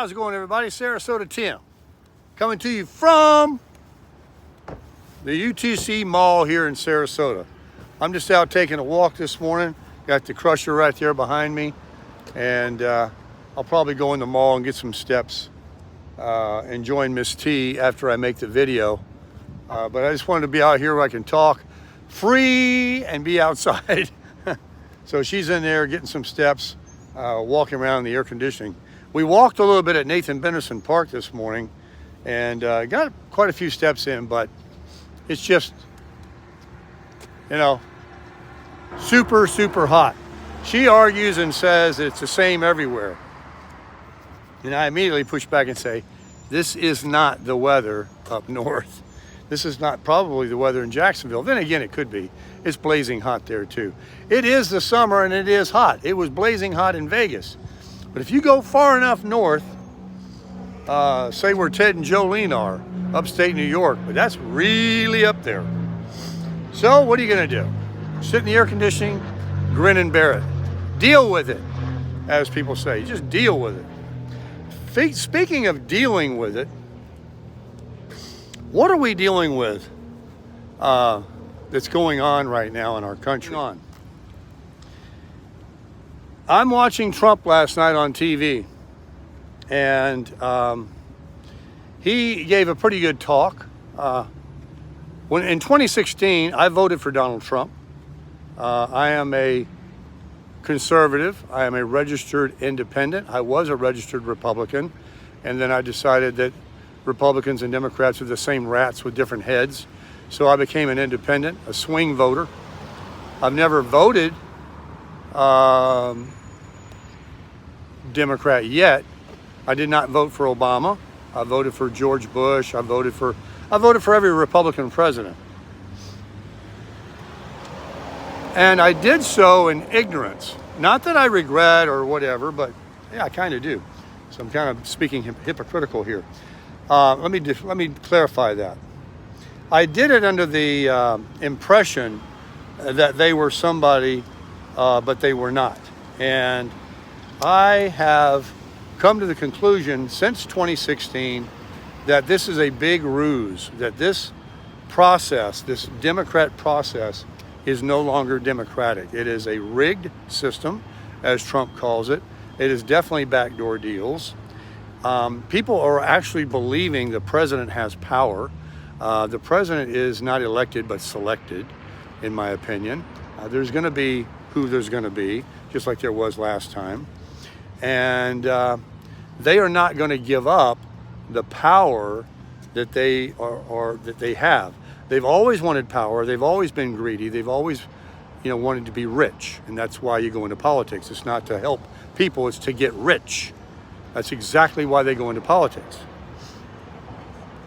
how's it going, everybody? Sarasota Tim, coming to you from the UTC Mall here in Sarasota. I'm just out taking a walk this morning. Got the Crusher right there behind me, and I'll probably go in the mall and get some steps and join Miss T after I make the video. But I just wanted to be out here where I can talk free and be outside. So she's in there getting some steps, walking around in the air conditioning. We walked a little bit at Nathan Benderson Park this morning and got quite a few steps in, but it's just, you know, super, super hot. She argues and says that it's the same everywhere. And I immediately push back and say, this is not the weather up north. This is not probably the weather in Jacksonville. Then again, it could be. It's blazing hot there too. It is the summer and it is hot. It was blazing hot in Vegas. But if you go far enough north, say where Ted and Jolene are, upstate New York, but that's really up there. So what are you gonna do? Sit in the air conditioning, grin and bear it. Deal with it, as people say. Just deal with it. Speaking of dealing with it, what are we dealing with that's going on right now in our country? I'm watching Trump last night on TV, and he gave a pretty good talk. When in 2016, I voted for Donald Trump. I am a conservative. I am a registered independent. I was a registered Republican, and then I decided that Republicans and Democrats are the same rats with different heads. So I became an independent, a swing voter. I've never voted Democrat yet. I did not vote for Obama. I voted for George Bush. I voted for every Republican president. And I did so in ignorance. Not that I regret or whatever, but yeah, I kind of do. So I'm kind of speaking hypocritical here. Let me clarify that. I did it under the impression that they were somebody, but they were not. And I have come to the conclusion since 2016 that this is a big ruse, that this process, this Democrat process, is no longer democratic. It is a rigged system, as Trump calls it. It is definitely backdoor deals. People are actually believing the president has power. The president is not elected but selected, in my opinion. There's going to be who there's going to be, just like there was last time. And they are not going to give up the power that they that they have. They've always wanted power. They've always been greedy. They've always, wanted to be rich, and that's why you go into politics. It's not to help people; it's to get rich. That's exactly why they go into politics.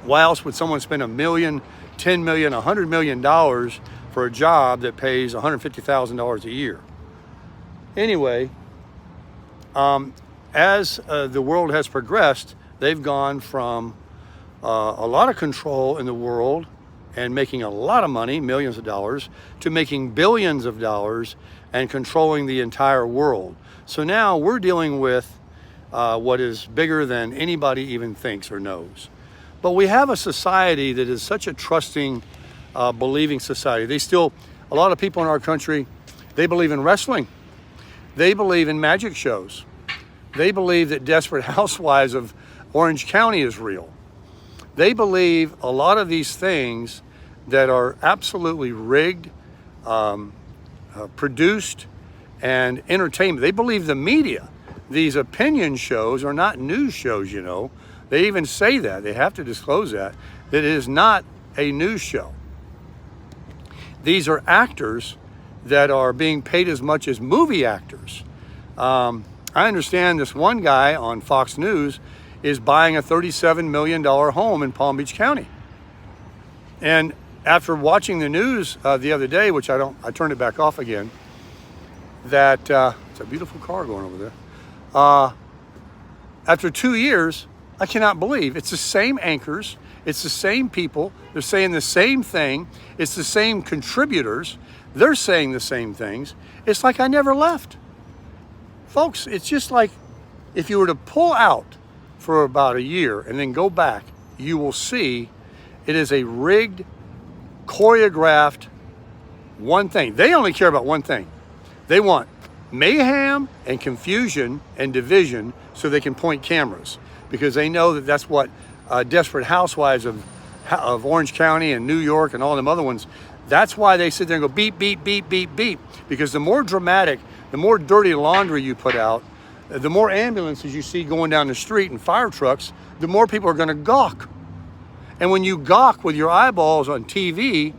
Why else would someone spend $1 million, $10 million, $100 million for a job that pays $150,000 a year? Anyway, as the world has progressed, they've gone from a lot of control in the world and making a lot of money, millions of dollars, to making billions of dollars and controlling the entire world. So now we're dealing with what is bigger than anybody even thinks or knows. But we have a society that is such a trusting, believing society. A lot of people in our country, they believe in wrestling. They believe in magic shows. They believe that Desperate Housewives of Orange County is real. They believe a lot of these things that are absolutely rigged, produced, and entertainment. They believe the media. These opinion shows are not news shows, They even say that. They have to disclose that it is not a news show. These are actors that are being paid as much as movie actors. I understand this one guy on Fox News is buying a $37 million home in Palm Beach County. And after watching the news the other day, which I turned it back off again, that it's a beautiful car going over there. After 2 years, I cannot believe it's the same anchors, it's the same people, they're saying the same thing, it's the same contributors, they're saying the same things. It's like I never left. Folks, it's just like if you were to pull out for about a year and then go back, you will see it is a rigged, choreographed one thing. They only care about one thing. They want mayhem and confusion and division so they can point cameras, because they know that that's what Desperate Housewives of Orange County and New York and all them other ones, that's why they sit there and go beep, beep, beep, beep, beep. Because the more dramatic, the more dirty laundry you put out, the more ambulances you see going down the street and fire trucks, the more people are going to gawk. And when you gawk with your eyeballs on TV,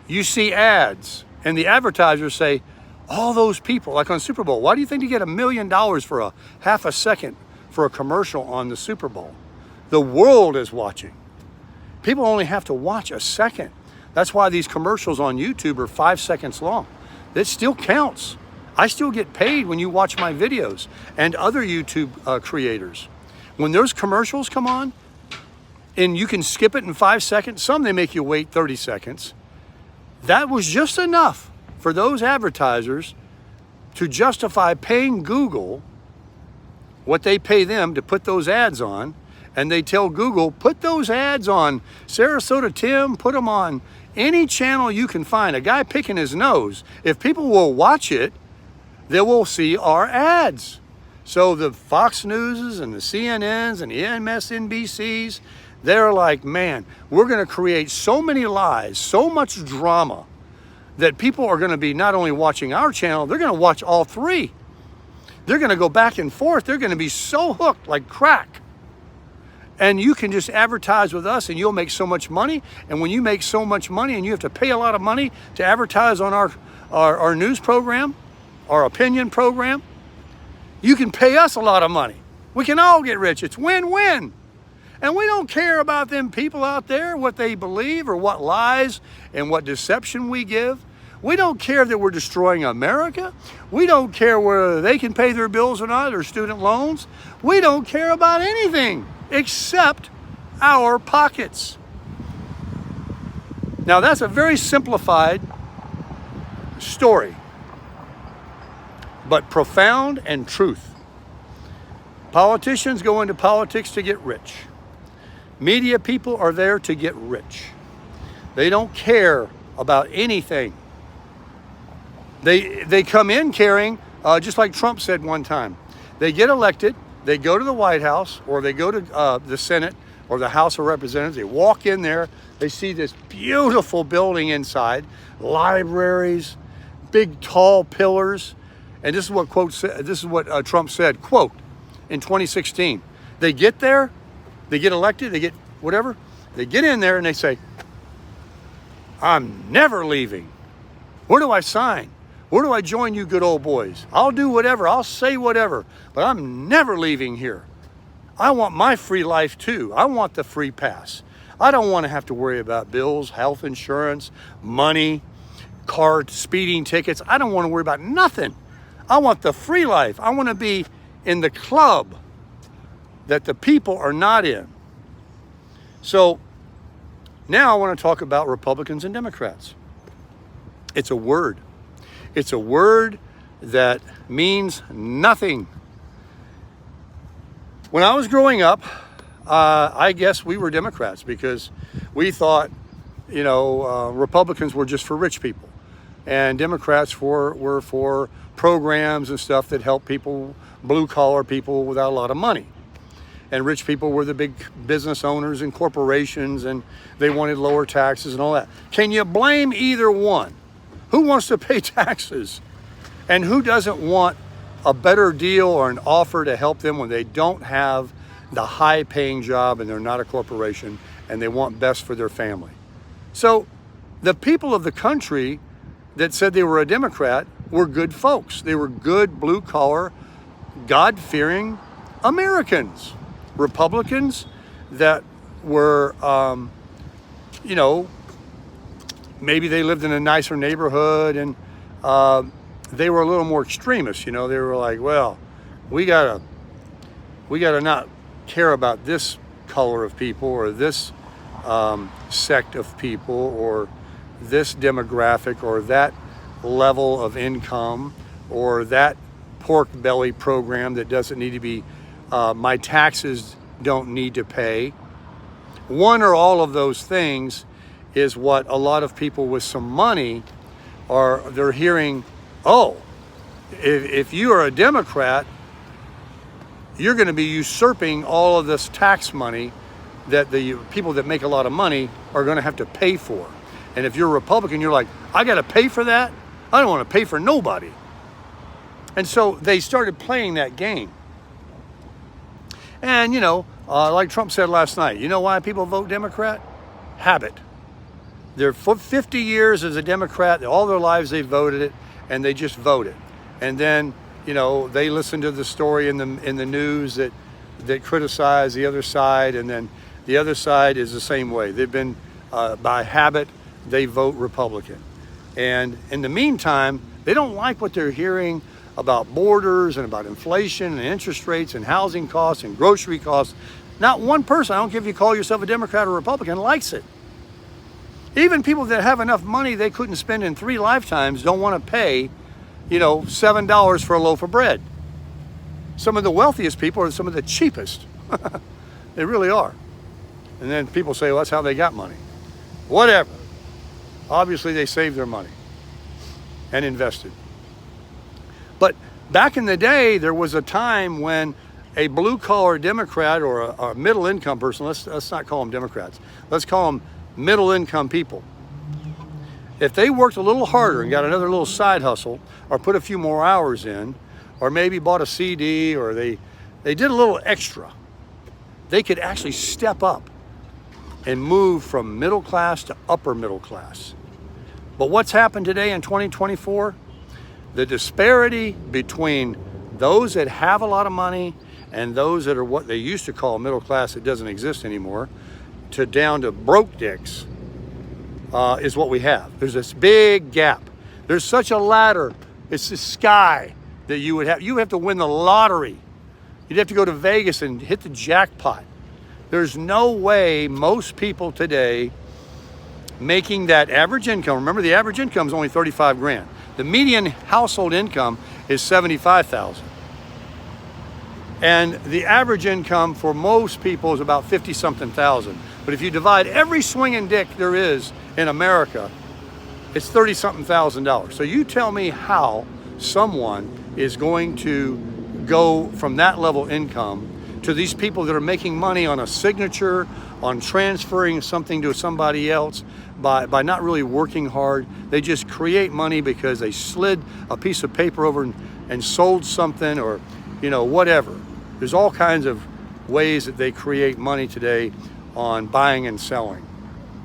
you see ads, and the advertisers say, all those people, like on Super Bowl, why do you think you get $1 million for a half a second for a commercial on the Super Bowl? The world is watching. People only have to watch a second. That's why these commercials on YouTube are 5 seconds long. It still counts. I still get paid when you watch my videos, and other YouTube creators. When those commercials come on, and you can skip it in 5 seconds, some they make you wait 30 seconds. That was just enough for those advertisers to justify paying Google what they pay them to put those ads on. And they tell Google, put those ads on Sarasota Tim, put them on any channel you can find. A guy picking his nose. If people will watch it, they will see our ads. So the Fox Newses and the CNNs and the MSNBCs, they're like, man, we're going to create so many lies, so much drama, that people are going to be not only watching our channel, they're going to watch all three. They're going to go back and forth. They're going to be so hooked like crack. And you can just advertise with us and you'll make so much money. And when you make so much money and you have to pay a lot of money to advertise on our news program, our opinion program, you can pay us a lot of money. We can all get rich. It's win-win. And we don't care about them people out there, what they believe or what lies and what deception we give. We don't care that we're destroying America. We don't care whether they can pay their bills or not, or student loans. We don't care about anything except our pockets. Now that's a very simplified story, but profound and truth. Politicians go into politics to get rich. Media people are there to get rich. They don't care about anything. They come in caring, just like Trump said one time. They get elected, they go to the White House, or they go to the Senate or the House of Representatives. They walk in there, they see this beautiful building inside, libraries, big tall pillars, and this is what Trump said, quote, in 2016. They get there, they get elected, they get whatever, they get in there and they say, I'm never leaving. Where do I sign? Where do I join you good old boys? I'll do whatever, I'll say whatever, but I'm never leaving here. I want my free life too. I want the free pass. I don't want to have to worry about bills, health insurance, money, car speeding tickets. I don't want to worry about nothing. I want the free life. I want to be in the club that the people are not in. So now I want to talk about Republicans and Democrats. It's a word. It's a word that means nothing. When I was growing up, I guess we were Democrats because we thought, Republicans were just for rich people. And Democrats were for programs and stuff that help people, blue-collar people without a lot of money. And rich people were the big business owners and corporations, and they wanted lower taxes and all that. Can you blame either one? Who wants to pay taxes? And who doesn't want a better deal or an offer to help them when they don't have the high-paying job and they're not a corporation and they want best for their family? So the people of the country that said they were a Democrat were good folks. They were good, blue-collar, God-fearing Americans. Republicans that were, maybe they lived in a nicer neighborhood and they were a little more extremist. They were like, well, we gotta not care about this color of people or this sect of people or this demographic or that level of income or that pork belly program that doesn't need to be my taxes don't need to pay. One or all of those things is what a lot of people with some money they're hearing. Oh, if you are a Democrat, you're going to be usurping all of this tax money that the people that make a lot of money are going to have to pay for. And if you're a Republican, you're like, I got to pay for that? I don't want to pay for nobody. And so they started playing that game. And, like Trump said last night, you know why people vote Democrat? Habit. They're 50 years as a Democrat, all their lives they voted it, and they just voted. And then, they listen to the story in the news that criticize the other side, and then the other side is the same way. They've been, by habit, they vote Republican. And in the meantime, they don't like what they're hearing about borders and about inflation and interest rates and housing costs and grocery costs. Not one person, I don't care if you call yourself a Democrat or Republican, likes it. Even people that have enough money they couldn't spend in 3 lifetimes don't want to pay, $7 for a loaf of bread. Some of the wealthiest people are some of the cheapest. They really are. And then people say, well, that's how they got money. Whatever. Obviously, they saved their money and invested. But back in the day, there was a time when a blue-collar Democrat or a middle-income person, let's not call them Democrats, let's call them middle-income people. If they worked a little harder and got another little side hustle or put a few more hours in, or maybe bought a CD or they did a little extra, they could actually step up and move from middle class to upper middle class. But what's happened today in 2024? The disparity between those that have a lot of money and those that are what they used to call middle class that doesn't exist anymore, down to broke dicks, is what we have. There's this big gap. There's such a ladder. It's the sky that you would have. You have to win the lottery. You'd have to go to Vegas and hit the jackpot. There's no way most people today making that average income. Remember, the average income is only 35 grand. The median household income is 75,000. And the average income for most people is about 50-something thousand. But if you divide every swinging dick there is in America, it's 30-something $1,000. So you tell me how someone is going to go from that level income to these people that are making money on a signature, on transferring something to somebody else by not really working hard. They just create money because they slid a piece of paper over and sold something or, whatever. There's all kinds of ways that they create money today on buying and selling.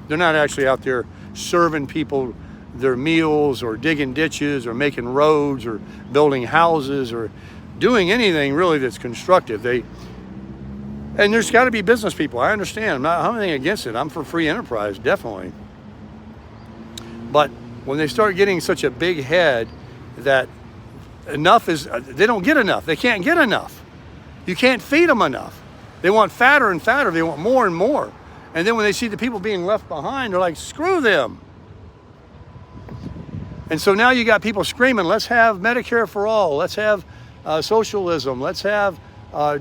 They're not actually out there serving people their meals or digging ditches or making roads or building houses or doing anything really that's constructive. And there's got to be business people. I understand. I'm not anything against it. I'm for free enterprise, definitely. But when they start getting such a big head that enough is, they don't get enough. They can't get enough. You can't feed them enough. They want fatter and fatter. They want more and more. And then when they see the people being left behind, they're like, screw them. And so now you got people screaming, let's have Medicare for all. Let's have socialism. Let's have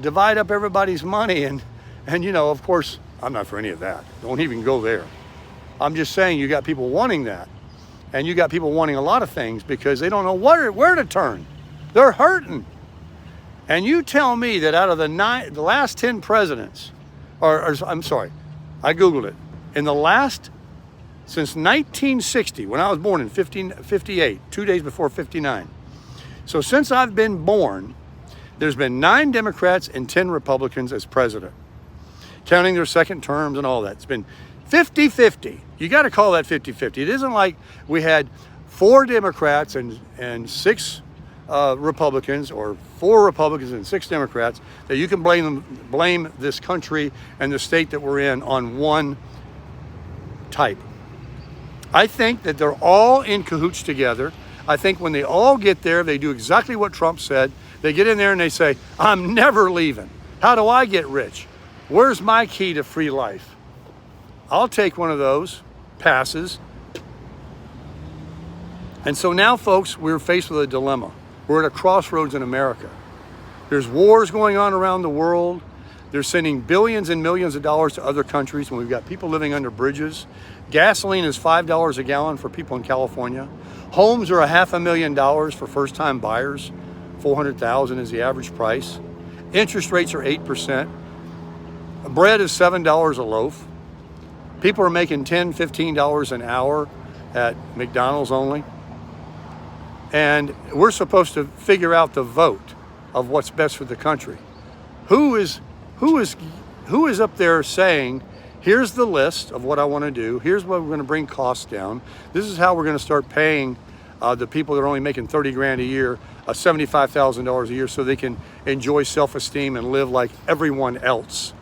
divide up everybody's money. And of course, I'm not for any of that. Don't even go there. I'm just saying you got people wanting that. And you got people wanting a lot of things because they don't know where to turn. They're hurting. And you tell me that out of the last 10 presidents, or I'm sorry, I Googled it. Since 1960, when I was born in 58, 2 days before 59. So since I've been born, there's been 9 Democrats and 10 Republicans as president, counting their second terms and all that. It's been 50-50. You got to call that 50-50. It isn't like we had 4 Democrats and 6 Republicans, or 4 Republicans and 6 Democrats, that you can blame this country and the state that we're in on one type. I think that they're all in cahoots together. I think when they all get there, they do exactly what Trump said. They get in there and they say, I'm never leaving. How do I get rich? Where's my key to free life? I'll take one of those passes. And so now, folks, we're faced with a dilemma. We're at a crossroads in America. There's wars going on around the world. They're sending billions and millions of dollars to other countries when we've got people living under bridges. Gasoline is $5 a gallon for people in California. Homes are $500,000 for first-time buyers. $400,000 is the average price. Interest rates are 8%. Bread is $7 a loaf. People are making $10, $15 an hour at McDonald's only. And we're supposed to figure out the vote of what's best for the country. Who is up there saying, here's the list of what I want to do. Here's what we're going to bring costs down. This is how we're going to start paying the people that are only making 30 grand a year, $75,000 a year, so they can enjoy self-esteem and live like everyone else.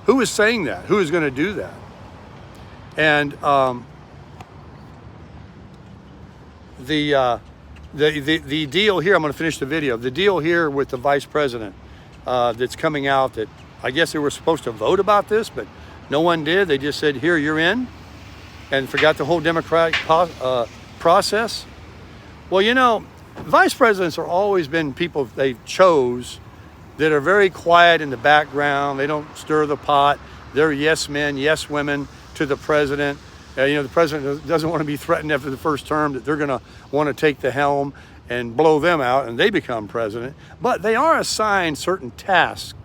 Who is saying that? Who is going to do that? And the deal here, I'm going to finish the video. The deal here with the vice president that's coming out, that I guess they were supposed to vote about this, but no one did. They just said, here, you're in, and forgot the whole democratic process. Well, you know, vice presidents are always been people they chose that are very quiet in the background. They don't stir the pot. They're yes men, yes women to the president. You know, the president doesn't want to be threatened after the first term that they're going to want to take the helm and blow them out and they become president. But they are assigned certain tasks,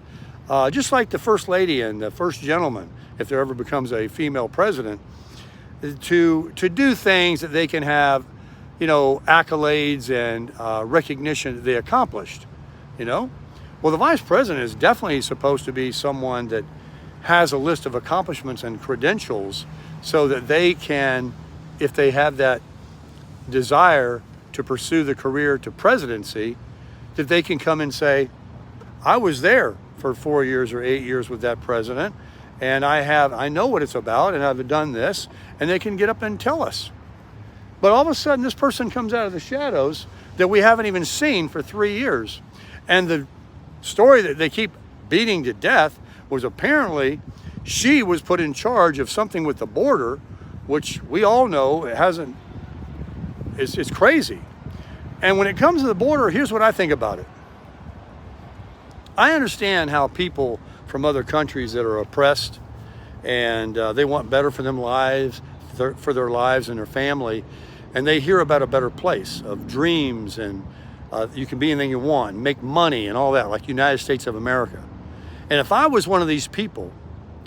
just like the first lady and the first gentleman, if there ever becomes a female president, to do things that they can have, you know, accolades and recognition that they accomplished, you know. Well, the vice president is definitely supposed to be someone that has a list of accomplishments and credentials so that they can, if they have that desire to pursue the career to presidency, that they can come and say, I was there for 4 years or 8 years with that president, and I know what it's about, and I've done this, and they can get up and tell us. But all of a sudden, this person comes out of the shadows that we haven't even seen for 3 years. And the story that they keep beating to death was apparently she was put in charge of something with the border, which we all know it's crazy. And when it comes to the border, here's what I think about it. I understand how people from other countries that are oppressed and they want better for them lives, for their lives and their family, and they hear about a better place of dreams and you can be anything you want, make money and all that, like United States of America. And if I was one of these people,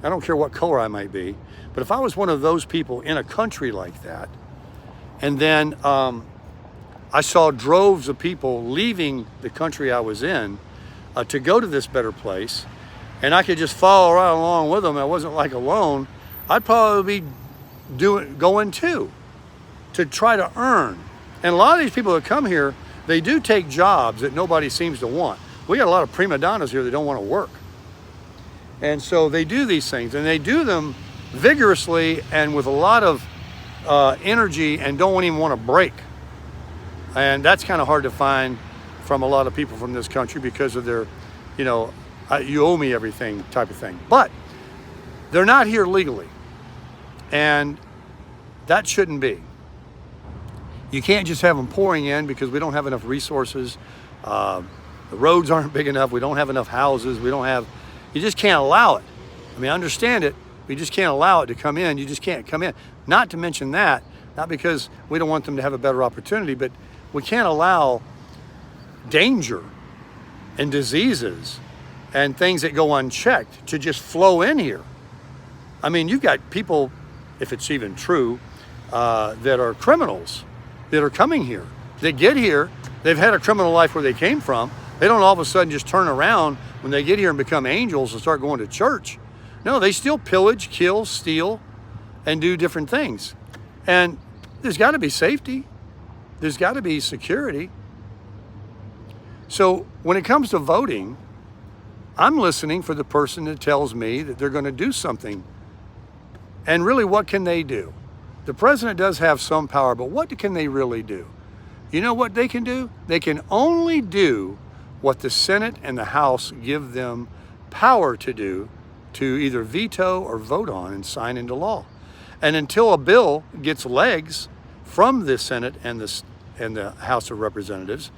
I don't care what color I might be, but if I was one of those people in a country like that, and then I saw droves of people leaving the country I was in to go to this better place, and I could just follow right along with them, I wasn't like alone, I'd probably be going too, to try to earn. And a lot of these people that come here, they do take jobs that nobody seems to want. We got a lot of prima donnas here that don't want to work. And so they do these things, and they do them vigorously and with a lot of energy and don't even want to break. And that's kind of hard to find from a lot of people from this country because of their, you know, you owe me everything type of thing. But they're not here legally. And that shouldn't be. You can't just have them pouring in because we don't have enough resources. The roads aren't big enough. We don't have enough houses. You just can't allow it. I mean, I understand it. We just can't allow it to come in. You just can't come in. Not to mention that, not because we don't want them to have a better opportunity, but we can't allow danger and diseases and things that go unchecked to just flow in here. I mean, you've got people, if it's even true, that are criminals that are coming here. They get here, they've had a criminal life where they came from. They don't all of a sudden just turn around when they get here and become angels and start going to church. No, they still pillage, kill, steal, and do different things. And there's got to be safety. There's got to be security. So when it comes to voting, I'm listening for the person that tells me that they're going to do something. And really, what can they do? The president does have some power, but what can they really do? You know what they can do? They can only do what the Senate and the House give them power to do, to either veto or vote on and sign into law. And until a bill gets legs from the Senate and the House of Representatives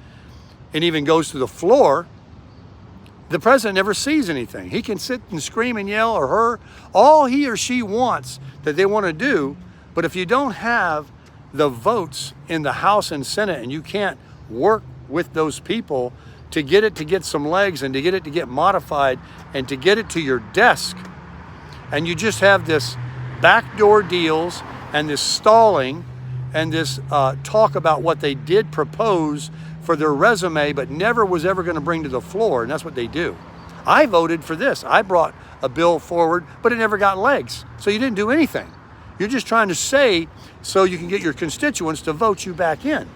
and even goes to the floor, The president never sees anything. He can sit and scream and yell, or her, all he or she wants that they want to do. But if you don't have the votes in the House and Senate, and you can't work with those people to get some legs, and to get it to get modified, and to get it to your desk, and you just have this backdoor deals and this stalling and this talk about what they did propose for their resume, but never was ever going to bring to the floor, and that's what they do. I voted for this. I brought a bill forward, but it never got legs. So you didn't do anything. You're just trying to say so you can get your constituents to vote you back in.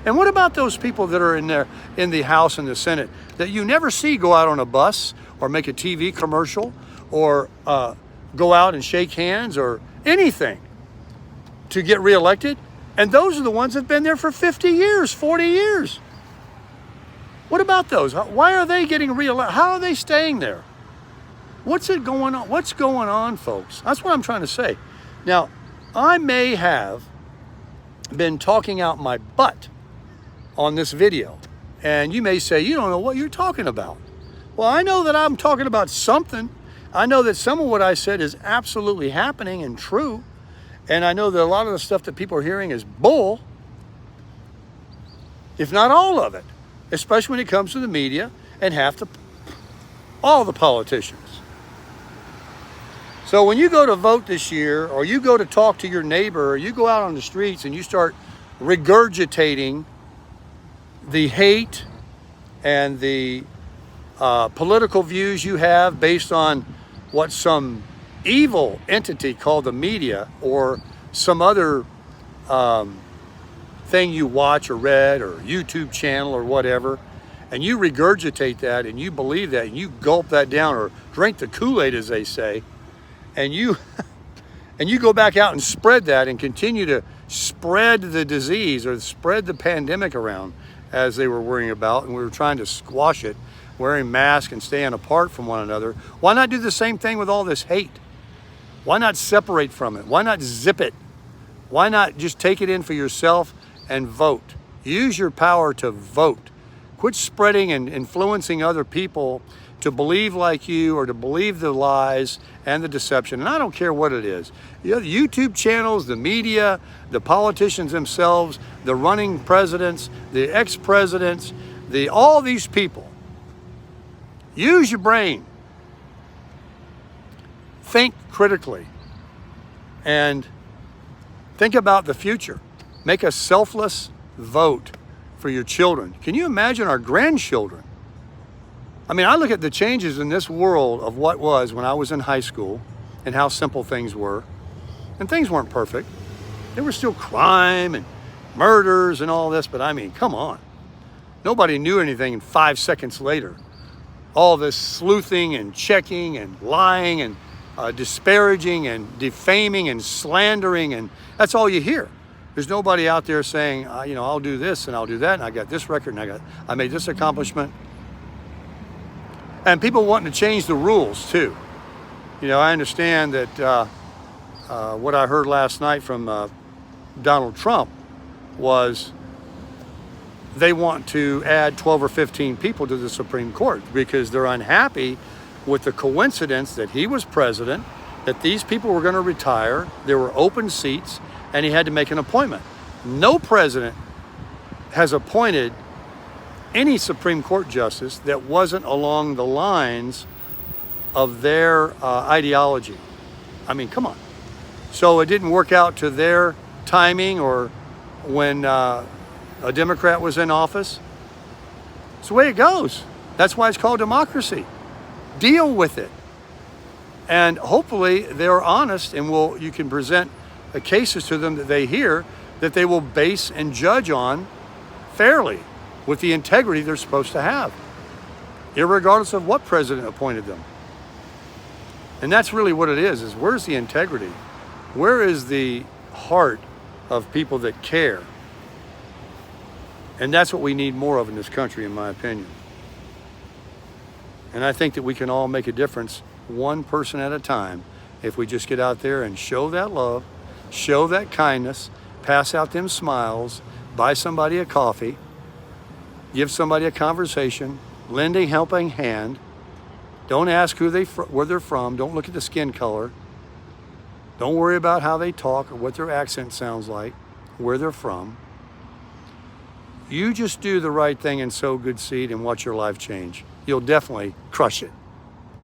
And what about those people that are in there in the House and the Senate that you never see go out on a bus or make a TV commercial or go out and shake hands or anything to get reelected? And those are the ones that have been there for 50 years, 40 years. What about those? Why are they getting reelected? How are they staying there? What's going on? What's going on, folks? That's what I'm trying to say. Now, I may have been talking out my butt on this video, and you may say, you don't know what you're talking about. Well, I know that I'm talking about something. I know that some of what I said is absolutely happening and true. And I know that a lot of the stuff that people are hearing is bull, if not all of it, especially when it comes to the media and all the politicians. So when you go to vote this year, or you go to talk to your neighbor, or you go out on the streets and you start regurgitating the hate and the political views you have based on what some evil entity called the media or some other thing you watch or read or YouTube channel or whatever, and you regurgitate that and you believe that and you gulp that down or drink the Kool-Aid, as they say, and you go back out and spread that and continue to spread the disease or spread the pandemic around as they were worrying about, and we were trying to squash it, wearing masks and staying apart from one another. Why not do the same thing with all this hate? Why not separate from it? Why not zip it? Why not just take it in for yourself and vote? Use your power to vote. Quit spreading and influencing other people to believe like you or to believe the lies and the deception. And I don't care what it is. You know, the YouTube channels, the media, the politicians themselves, the running presidents, the ex-presidents, all these people. Use your brain. Think critically. And think about the future. Make a selfless vote for your children. Can you imagine our grandchildren? I mean, I look at the changes in this world of what was when I was in high school and how simple things were. And things weren't perfect. There was still crime and murders and all this, but I mean, come on. Nobody knew anything, and 5 seconds later, all this sleuthing and checking and lying and disparaging and defaming and slandering, and that's all you hear. There's nobody out there saying, I'll do this and I'll do that, and I got this record and I made this accomplishment. And people wanting to change the rules too. I understand that what I heard last night from Donald Trump was they want to add 12 or 15 people to the Supreme Court because they're unhappy with the coincidence that he was president, that these people were going to retire, there were open seats, and he had to make an appointment. No president has appointed any Supreme Court justice that wasn't along the lines of their ideology. I mean, come on. So it didn't work out to their timing or when a Democrat was in office. It's the way it goes. That's why it's called democracy. Deal with it. And hopefully they're honest, and you can present the cases to them that they hear that they will base and judge on fairly with the integrity they're supposed to have, irregardless of what president appointed them. And that's really what it is where's the integrity? Where is the heart of people that care? And that's what we need more of in this country, in my opinion. And I think that we can all make a difference one person at a time if we just get out there and show that love, show that kindness, pass out them smiles, buy somebody a coffee, give somebody a conversation, lend a helping hand, Don't ask where they're from. Don't look at the skin color. Don't worry about how they talk or what their accent sounds like, where they're from. You just do the right thing and sow good seed and watch your life change. You'll definitely crush it.